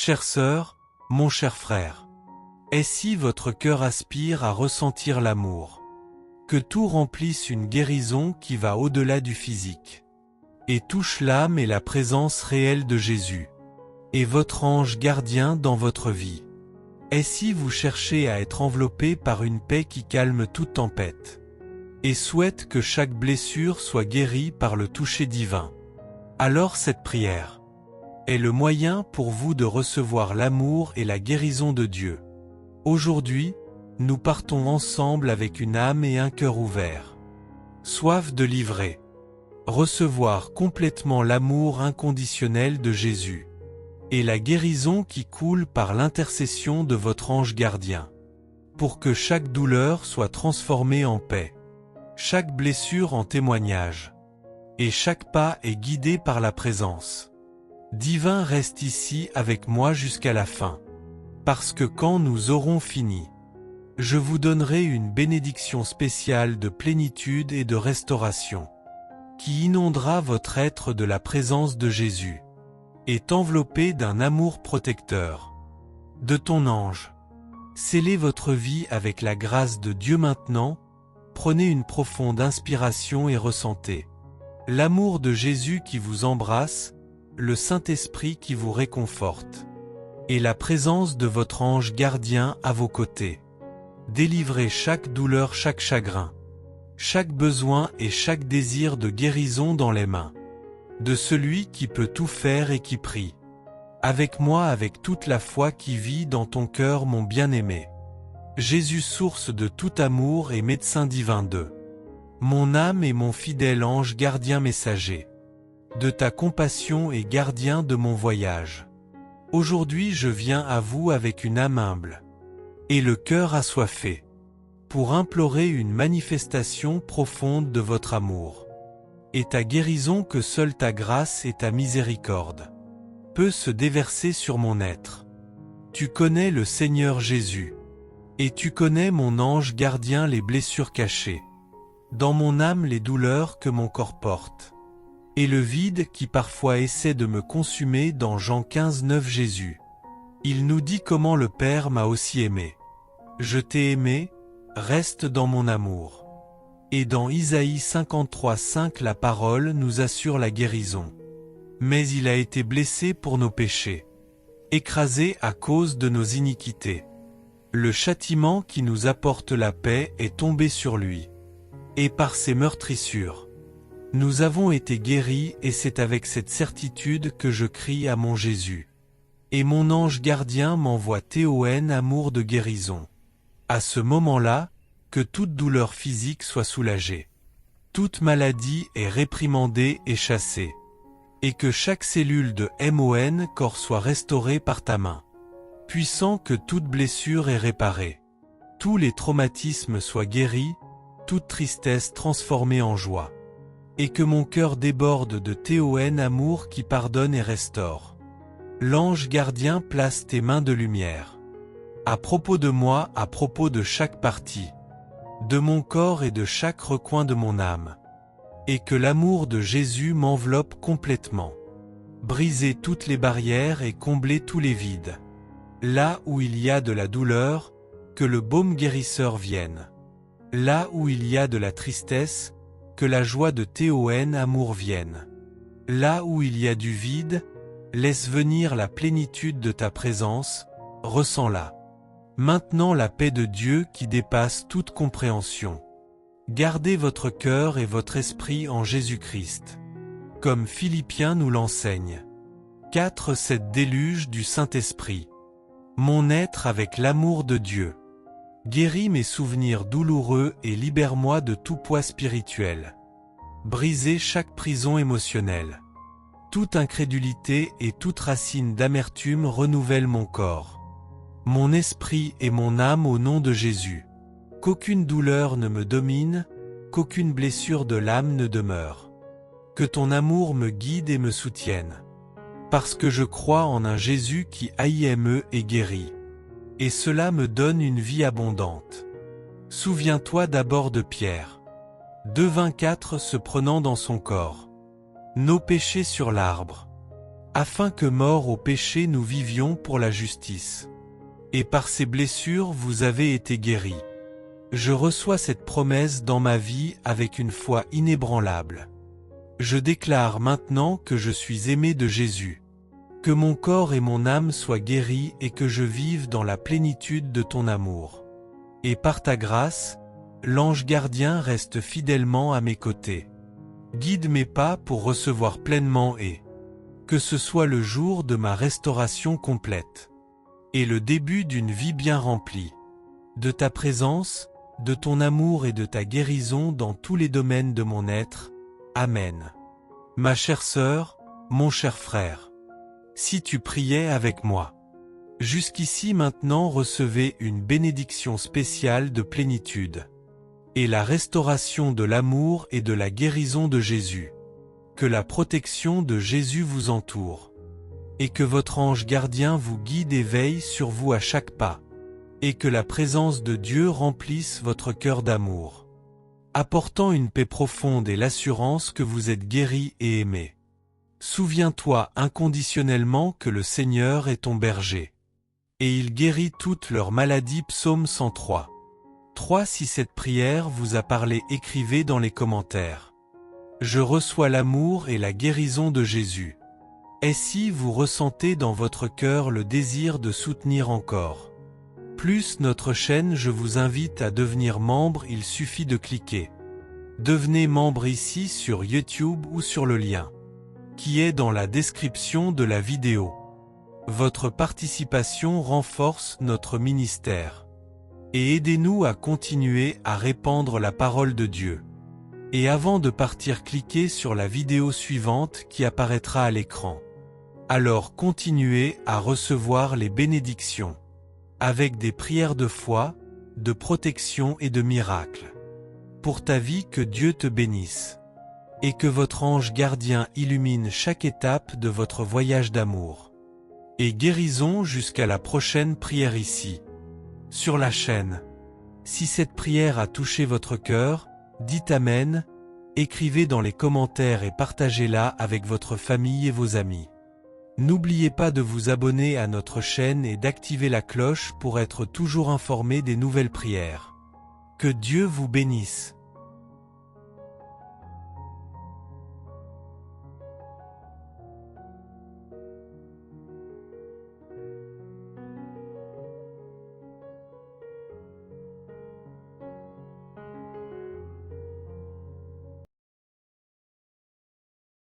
Chère sœur, mon cher frère, et si votre cœur aspire à ressentir l'amour, que tout remplisse une guérison qui va au-delà du physique, et touche l'âme et la présence réelle de Jésus, et votre ange gardien dans votre vie. Et si vous cherchez à être enveloppé par une paix qui calme toute tempête, et souhaite que chaque blessure soit guérie par le toucher divin, alors cette prière est le moyen pour vous de recevoir l'amour et la guérison de Dieu. Aujourd'hui, nous partons ensemble avec une âme et un cœur ouverts, soif de livrer, recevoir complètement l'amour inconditionnel de Jésus, et la guérison qui coule par l'intercession de votre ange gardien, pour que chaque douleur soit transformée en paix, chaque blessure en témoignage, et chaque pas est guidé par la présence divin. Reste ici avec moi jusqu'à la fin, parce que quand nous aurons fini, je vous donnerai une bénédiction spéciale de plénitude et de restauration, qui inondera votre être de la présence de Jésus, est enveloppé d'un amour protecteur de ton ange. Scellez votre vie avec la grâce de Dieu maintenant. Prenez une profonde inspiration et ressentez l'amour de Jésus qui vous embrasse, le Saint-Esprit qui vous réconforte, et la présence de votre ange gardien à vos côtés. Délivrez chaque douleur, chaque chagrin, chaque besoin et chaque désir de guérison dans les mains de celui qui peut tout faire et qui prie avec moi avec toute la foi qui vit dans ton cœur, mon bien-aimé. Jésus, source de tout amour et médecin divin de mon âme et mon fidèle ange gardien messager de ta compassion et gardien de mon voyage. Aujourd'hui je viens à vous avec une âme humble et le cœur assoiffé, pour implorer une manifestation profonde de votre amour, et ta guérison que seule ta grâce et ta miséricorde peut se déverser sur mon être. Tu connais le Seigneur Jésus, et tu connais mon ange gardien les blessures cachées, dans mon âme les douleurs que mon corps porte, et le vide qui parfois essaie de me consumer. Dans Jean 15:9 Jésus, il nous dit comment le Père m'a aussi aimé. Je t'ai aimé, reste dans mon amour. Et dans Isaïe 53:5 la parole nous assure la guérison. Mais il a été blessé pour nos péchés, écrasé à cause de nos iniquités. Le châtiment qui nous apporte la paix est tombé sur lui. Et par ses meurtrissures, nous avons été guéris, et c'est avec cette certitude que je crie à mon Jésus. Et mon ange gardien m'envoie Théoène, amour de guérison. À ce moment-là, que toute douleur physique soit soulagée, toute maladie est réprimandée et chassée, et que chaque cellule de mon corps soit restaurée par ta main. Puissant, que toute blessure est réparée, tous les traumatismes soient guéris, toute tristesse transformée en joie, et que mon cœur déborde de Théoène, amour qui pardonne et restaure. L'ange gardien place tes mains de lumière à propos de moi, à propos de chaque partie de mon corps et de chaque recoin de mon âme, et que l'amour de Jésus m'enveloppe complètement. Brisez toutes les barrières et comblez tous les vides. Là où il y a de la douleur, que le baume guérisseur vienne. Là où il y a de la tristesse, que la joie de Théoène, amour vienne. Là où il y a du vide, laisse venir la plénitude de ta présence, ressens-la. Maintenant la paix de Dieu qui dépasse toute compréhension. Gardez votre cœur et votre esprit en Jésus-Christ, comme Philippiens nous l'enseigne. 4. Déluge du Saint-Esprit. Mon être avec l'amour de Dieu. Guéris mes souvenirs douloureux et libère-moi de tout poids spirituel. Brisez chaque prison émotionnelle. Toute incrédulité et toute racine d'amertume renouvelle mon corps, mon esprit et mon âme au nom de Jésus. Qu'aucune douleur ne me domine, qu'aucune blessure de l'âme ne demeure. Que ton amour me guide et me soutienne. Parce que je crois en un Jésus qui aime et guérit. Et cela me donne une vie abondante. Souviens-toi d'abord de Pierre. 2:24 se prenant dans son corps nos péchés sur l'arbre, afin que mort au péché nous vivions pour la justice. Et par ces blessures vous avez été guéris. Je reçois cette promesse dans ma vie avec une foi inébranlable. Je déclare maintenant que je suis aimé de Jésus. Que mon corps et mon âme soient guéris et que je vive dans la plénitude de ton amour. Et par ta grâce, l'ange gardien reste fidèlement à mes côtés. Guide mes pas pour recevoir pleinement et que ce soit le jour de ma restauration complète et le début d'une vie bien remplie. De ta présence, de ton amour et de ta guérison dans tous les domaines de mon être. Amen. Ma chère sœur, mon cher frère, si tu priais avec moi, jusqu'ici maintenant recevez une bénédiction spéciale de plénitude et la restauration de l'amour et de la guérison de Jésus. Que la protection de Jésus vous entoure et que votre ange gardien vous guide et veille sur vous à chaque pas. Et que la présence de Dieu remplisse votre cœur d'amour, apportant une paix profonde et l'assurance que vous êtes guéri et aimé. Souviens-toi inconditionnellement que le Seigneur est ton berger. Et il guérit toutes leurs maladies. Psaume 103. 3. Si cette prière vous a parlé, écrivez dans les commentaires. Je reçois l'amour et la guérison de Jésus. Et si vous ressentez dans votre cœur le désir de soutenir encore plus notre chaîne, je vous invite à devenir membre, il suffit de cliquer. Devenez membre ici sur YouTube ou sur le lien qui est dans la description de la vidéo. Votre participation renforce notre ministère et aidez-nous à continuer à répandre la parole de Dieu. Et avant de partir, cliquez sur la vidéo suivante qui apparaîtra à l'écran. Alors continuez à recevoir les bénédictions avec des prières de foi, de protection et de miracles. Pour ta vie, que Dieu te bénisse et que votre ange gardien illumine chaque étape de votre voyage d'amour et guérison jusqu'à la prochaine prière ici, sur la chaîne. Si cette prière a touché votre cœur, dites Amen, écrivez dans les commentaires et partagez-la avec votre famille et vos amis. N'oubliez pas de vous abonner à notre chaîne et d'activer la cloche pour être toujours informé des nouvelles prières. Que Dieu vous bénisse.